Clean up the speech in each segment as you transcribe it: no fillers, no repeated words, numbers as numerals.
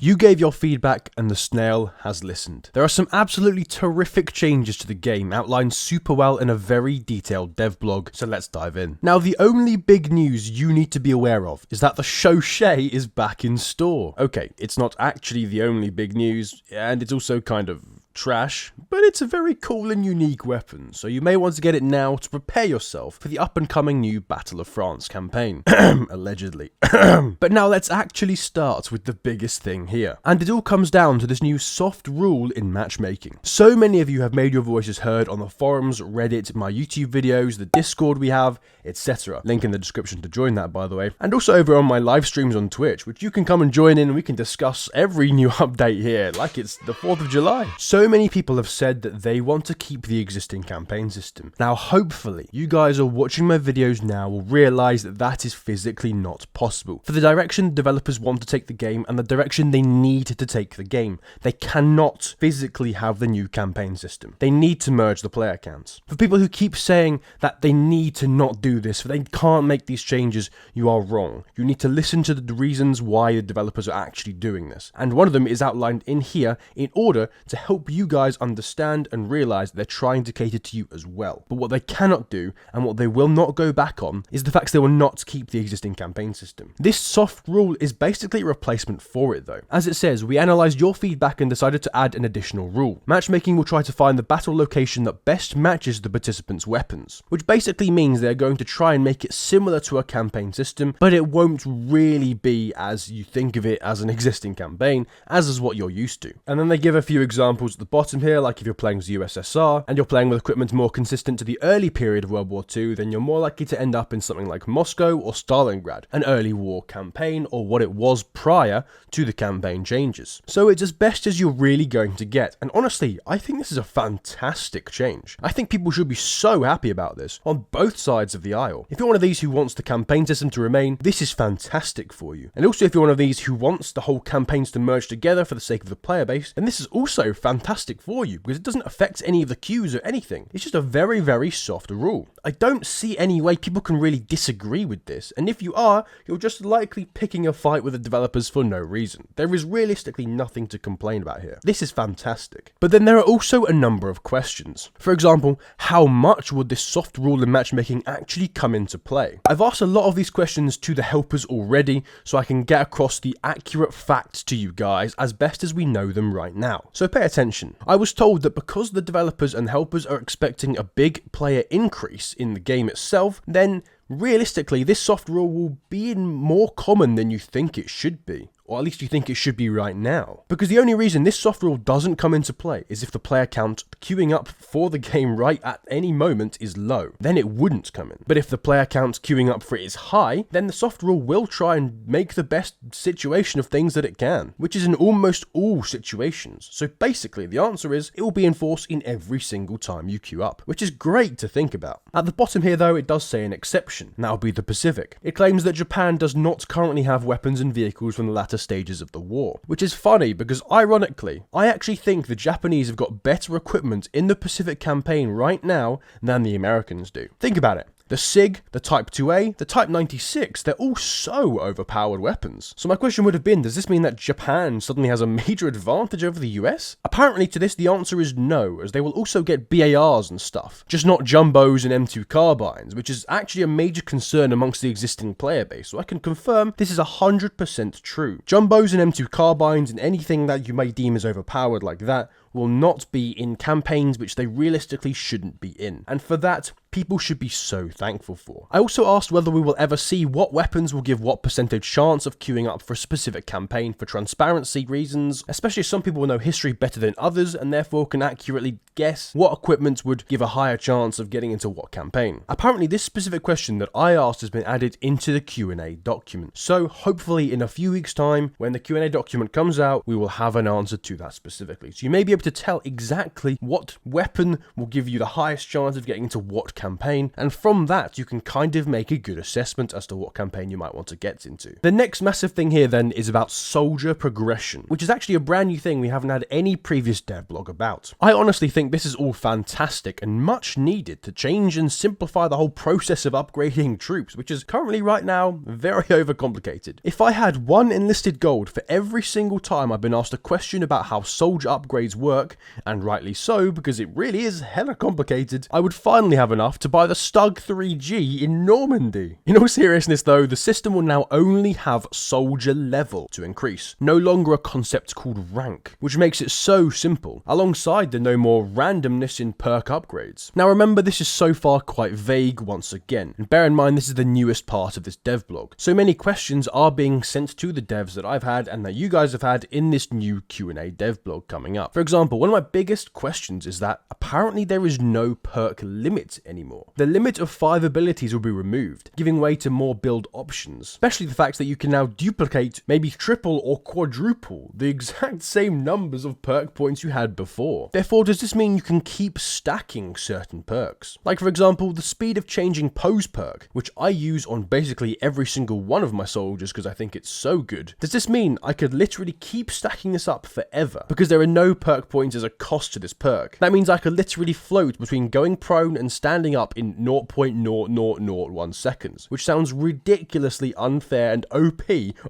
You gave your feedback and the snail has listened. There are some absolutely terrific changes to the game outlined super well in a very detailed dev blog, so let's dive in. Now, the only big news you need to be aware of is that the Shoshay is back in store. Okay, it's not actually the only big news, and it's also kind of trash, but it's a very cool and unique weapon, so you may want to get it now to prepare yourself for the up-and-coming new Battle of France campaign. Allegedly. But now let's actually start with the biggest thing here, and it all comes down to this new soft rule in matchmaking. So many of you have made your voices heard on the forums, Reddit, my YouTube videos, the Discord we have, etc. Link in the description to join that, by the way, and also over on my live streams on Twitch, which you can come and join in and we can discuss every new update here, like it's the 4th of July. So many people have said that they want to keep the existing campaign system. Now, hopefully, you guys are watching my videos now will realize that that is physically not possible. For the direction developers want to take the game and the direction they need to take the game, they cannot physically have the new campaign system. They need to merge the player counts. For people who keep saying that they need to not do this, they can't make these changes, you are wrong. You need to listen to the reasons why the developers are actually doing this. And one of them is outlined in here in order to help you guys understand and realize that they're trying to cater to you as well. But what they cannot do, and what they will not go back on, is the fact they will not keep the existing campaign system. This soft rule is basically a replacement for it though. As it says, we analysed your feedback and decided to add an additional rule. Matchmaking will try to find the battle location that best matches the participants' weapons, which basically means they're going to try and make it similar to a campaign system, but it won't really be as you think of it as an existing campaign, as is what you're used to. And then they give a few examples at the bottom here, like if you're playing as the USSR and you're playing with equipment more consistent to the early period of World War II, then you're more likely to end up in something like Moscow or Stalingrad, an early war campaign, or what it was prior to the campaign changes. So it's as best as you're really going to get, and honestly, I think this is a fantastic change. I think people should be so happy about this on both sides of the aisle. If you're one of these who wants the campaign system to remain, this is fantastic for you. And also if you're one of these who wants the whole campaigns to merge together for the sake of the player base, then this is also fantastic for you, because it doesn't affect any of the queues or anything. It's just a very, very soft rule. I don't see any way people can really disagree with this, and if you are, you're just likely picking a fight with the developers for no reason. There is realistically nothing to complain about here. This is fantastic. But then there are also a number of questions. For example, how much would this soft rule in matchmaking actually come into play? I've asked a lot of these questions to the helpers already, so I can get across the accurate facts to you guys as best as we know them right now. So pay attention. I was told that because the developers and helpers are expecting a big player increase in the game itself, then realistically this soft rule will be more common than you think it should be. Or at least you think it should be right now. Because the only reason this soft rule doesn't come into play is if the player count queuing up for the game right at any moment is low. Then it wouldn't come in. But if the player count queuing up for it is high, then the soft rule will try and make the best situation of things that it can, which is in almost all situations. So basically the answer is it will be enforced in every single time you queue up, which is great to think about. At the bottom here though, it does say an exception, and that will be the Pacific. It claims that Japan does not currently have weapons and vehicles from the latter stages of the war, which is funny because ironically, I actually think the Japanese have got better equipment in the Pacific campaign right now than the Americans do. Think about it. The SIG, the Type 2A, the Type 96, they're all so overpowered weapons. So my question would have been, does this mean that Japan suddenly has a major advantage over the US? Apparently to this the answer is no, as they will also get BARs and stuff, just not jumbos and M2 carbines, which is actually a major concern amongst the existing player base, so I can confirm this is 100% true. Jumbos and M2 carbines and anything that you may deem as overpowered like that will not be in campaigns which they realistically shouldn't be in, and for that, people should be so thankful for. I also asked whether we will ever see what weapons will give what percentage chance of queuing up for a specific campaign for transparency reasons, especially as some people know history better than others and therefore can accurately guess what equipment would give a higher chance of getting into what campaign. Apparently this specific question that I asked has been added into the Q&A document, so hopefully in a few weeks time when the Q&A document comes out we will have an answer to that specifically, so you may be able to tell exactly what weapon will give you the highest chance of getting into what campaign, and from that you can kind of make a good assessment as to what campaign you might want to get into. The next massive thing here then is about soldier progression, which is actually a brand new thing we haven't had any previous devlog about. I honestly think this is all fantastic and much needed to change and simplify the whole process of upgrading troops, which is currently right now very overcomplicated. If I had one enlisted gold for every single time I've been asked a question about how soldier upgrades work, and rightly so because it really is hella complicated, I would finally have enough to buy the Stug 3G in Normandy. In all seriousness though, the system will now only have soldier level to increase, no longer a concept called rank, which makes it so simple, alongside the no more randomness in perk upgrades. Now remember, this is so far quite vague once again, and bear in mind this is the newest part of this devblog, so many questions are being sent to the devs that I've had and that you guys have had in this new Q&A devblog coming up. For example, one of my biggest questions is that apparently there is no perk limit anymore. The limit of 5 abilities will be removed, giving way to more build options, especially the fact that you can now duplicate, maybe triple or quadruple the exact same numbers of perk points you had before. Therefore, does this mean you can keep stacking certain perks? Like for example, the speed of changing pose perk, which I use on basically every single one of my soldiers because I think it's so good. Does this mean I could literally keep stacking this up forever because there are no perk points as a cost to this perk? That means I could literally float between going prone and standing up in 0.0001 seconds, which sounds ridiculously unfair and OP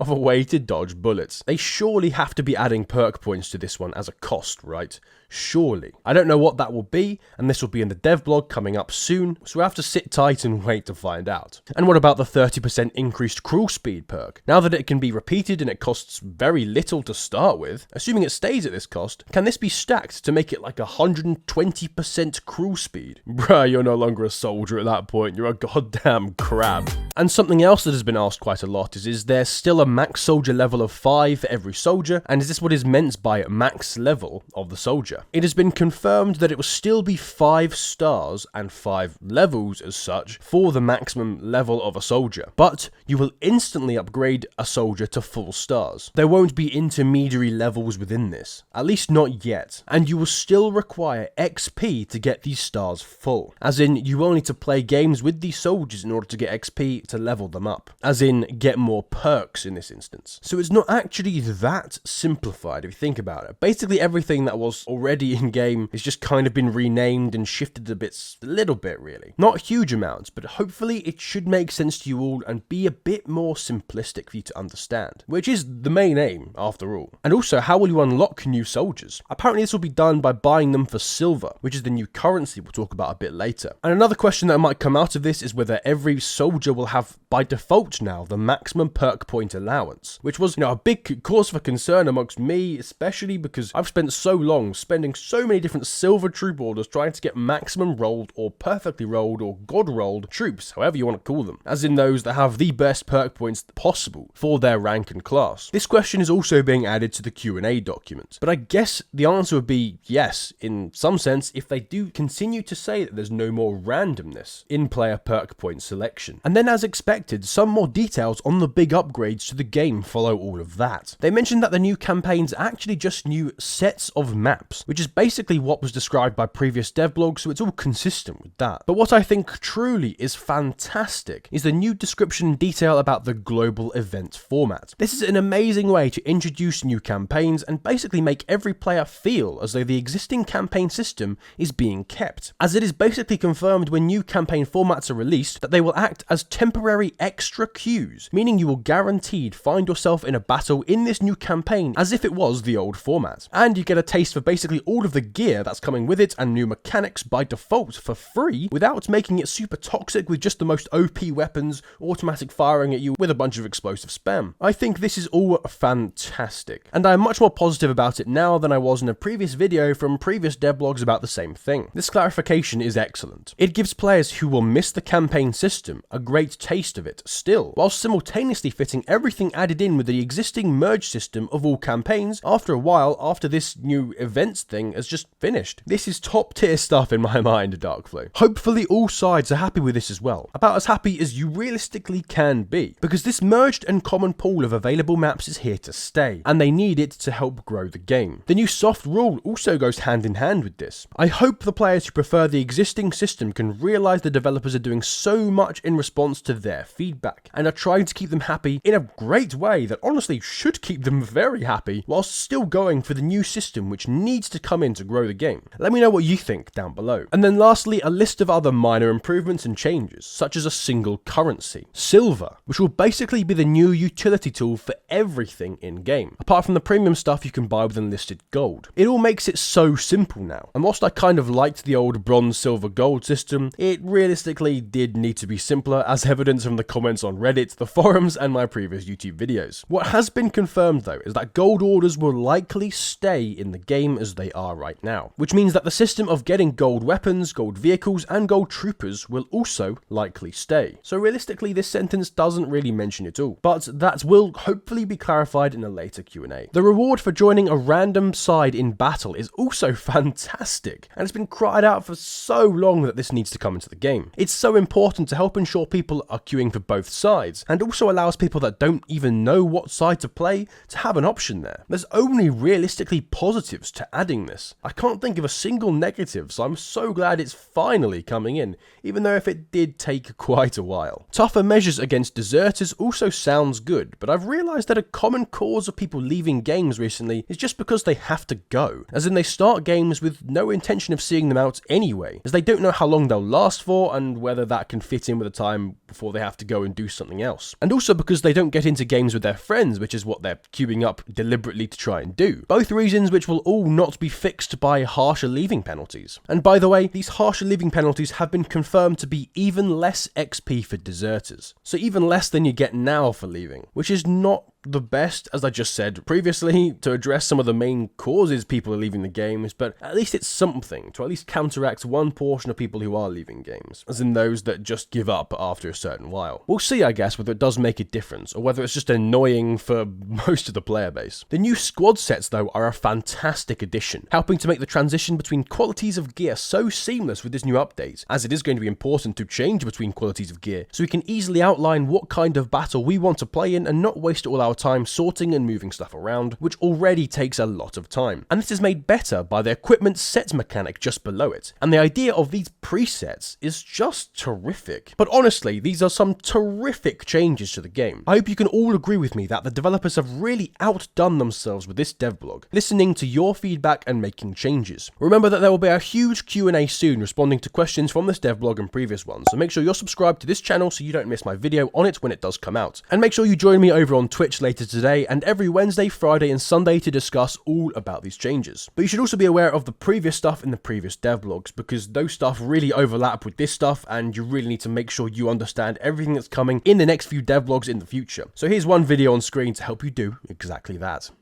of a way to dodge bullets. They surely have to be adding perk points to this one as a cost, right? Surely. I don't know what that will be, and this will be in the devblog coming up soon, so we'll have to sit tight and wait to find out. And what about the 30% increased cruel speed perk? Now that it can be repeated and it costs very little to start with, assuming it stays at this cost, can this be stacked to make it like 120% cruel speed? Bruh, you're no longer a soldier at that point, you're a goddamn crab. And something else that has been asked quite a lot is there still a max soldier level of 5 for every soldier, and is this what is meant by max level of the soldier? It has been confirmed that it will still be 5 stars and 5 levels as such for the maximum level of a soldier, but you will instantly upgrade a soldier to full stars. There won't be intermediary levels within this, at least not yet, and you will still require XP to get these stars full, as in you will need to play games with these soldiers in order to get XP to level them up, as in get more perks in this instance. So it's not actually that simplified if you think about it. Basically everything that was already in game is just kind of been renamed and shifted a little bit really. Not huge amounts, but hopefully it should make sense to you all and be a bit more simplistic for you to understand, which is the main aim after all. And also, how will you unlock new soldiers? Apparently this will be done by buying them for silver, which is the new currency we'll talk about a bit later. And another question that might come out of this is whether every soldier will have by default now the maximum perk point allowance, which was, a big cause for concern amongst me, especially because I've spent so long spending so many different silver troop orders trying to get maximum rolled or perfectly rolled or god rolled troops, however you want to call them, as in those that have the best perk points possible for their rank and class. This question is also being added to the Q&A document, but I guess the answer would be yes, in some sense, if they do continue to say that there's no more randomness in player perk point selection. And then as expected, some more details on the big upgrades to the game follow all of that. They mentioned that the new campaigns are actually just new sets of maps, which is basically what was described by previous devlogs, so it's all consistent with that. But what I think truly is fantastic is the new description and detail about the global event format. This is an amazing way to introduce new campaigns and basically make every player feel as though the existing campaign system is being kept, as it is basically confirmed when new campaign formats are released that they will act as temporary extra queues, meaning you will guaranteed find yourself in a battle in this new campaign as if it was the old format. And you get a taste for basically all of the gear that's coming with it and new mechanics by default for free without making it super toxic with just the most OP weapons automatic firing at you with a bunch of explosive spam. I think this is all fantastic, and I'm much more positive about it now than I was in a previous video from previous devlogs about the same thing. This clarification is excellent. It gives players who will miss the campaign system a great taste most of it still, while simultaneously fitting everything added in with the existing merge system of all campaigns after a while after this new events thing has just finished. This is top tier stuff in my mind, Darkflow. Hopefully all sides are happy with this as well, about as happy as you realistically can be, because this merged and common pool of available maps is here to stay, and they need it to help grow the game. The new soft rule also goes hand in hand with this. I hope the players who prefer the existing system can realise the developers are doing so much in response to their feedback, and are trying to keep them happy in a great way that honestly should keep them very happy, whilst still going for the new system which needs to come in to grow the game. Let me know what you think down below. And then lastly, a list of other minor improvements and changes, such as a single currency, silver, which will basically be the new utility tool for everything in game, apart from the premium stuff you can buy with Enlisted gold. It all makes it so simple now, and whilst I kind of liked the old bronze, silver, gold system, it realistically did need to be simpler, as evidenced from the comments on Reddit, the forums, and my previous YouTube videos. What has been confirmed though is that gold orders will likely stay in the game as they are right now, which means that the system of getting gold weapons, gold vehicles, and gold troopers will also likely stay. So realistically, this sentence doesn't really mention it all, but that will hopefully be clarified in a later Q&A. The reward for joining a random side in battle is also fantastic, and it's been cried out for so long that this needs to come into the game. It's so important to help ensure people are queuing for both sides, and also allows people that don't even know what side to play to have an option there. There's only realistically positives to adding this. I can't think of a single negative, so I'm so glad it's finally coming in, even though if it did take quite a while. Tougher measures against deserters also sounds good, but I've realised that a common cause of people leaving games recently is just because they have to go, as in they start games with no intention of seeing them out anyway, as they don't know how long they'll last for and whether that can fit in with the time before they have to go and do something else. And also because they don't get into games with their friends, which is what they're queuing up deliberately to try and do. Both reasons which will all not be fixed by harsher leaving penalties. And by the way, these harsher leaving penalties have been confirmed to be even less XP for deserters. So even less than you get now for leaving, which is not the best, as I just said previously, to address some of the main causes people are leaving the games, but at least it's something to at least counteract one portion of people who are leaving games, as in those that just give up after a certain while. We'll see, I guess, whether it does make a difference, or whether it's just annoying for most of the player base. The new squad sets, though, are a fantastic addition, helping to make the transition between qualities of gear so seamless with this new update, as it is going to be important to change between qualities of gear, so we can easily outline what kind of battle we want to play in and not waste all our time sorting and moving stuff around, which already takes a lot of time. And this is made better by the equipment set mechanic just below it. And the idea of these presets is just terrific. But honestly, these are some terrific changes to the game. I hope you can all agree with me that the developers have really outdone themselves with this devlog, listening to your feedback and making changes. Remember that there will be a huge Q&A soon responding to questions from this devlog and previous ones, so make sure you're subscribed to this channel so you don't miss my video on it when it does come out. And make sure you join me over on Twitch later today and every Wednesday, Friday and Sunday to discuss all about these changes. But you should also be aware of the previous stuff in the previous devlogs, because those stuff really overlap with this stuff and you really need to make sure you understand everything that's coming in the next few devlogs in the future. So here's one video on screen to help you do exactly that.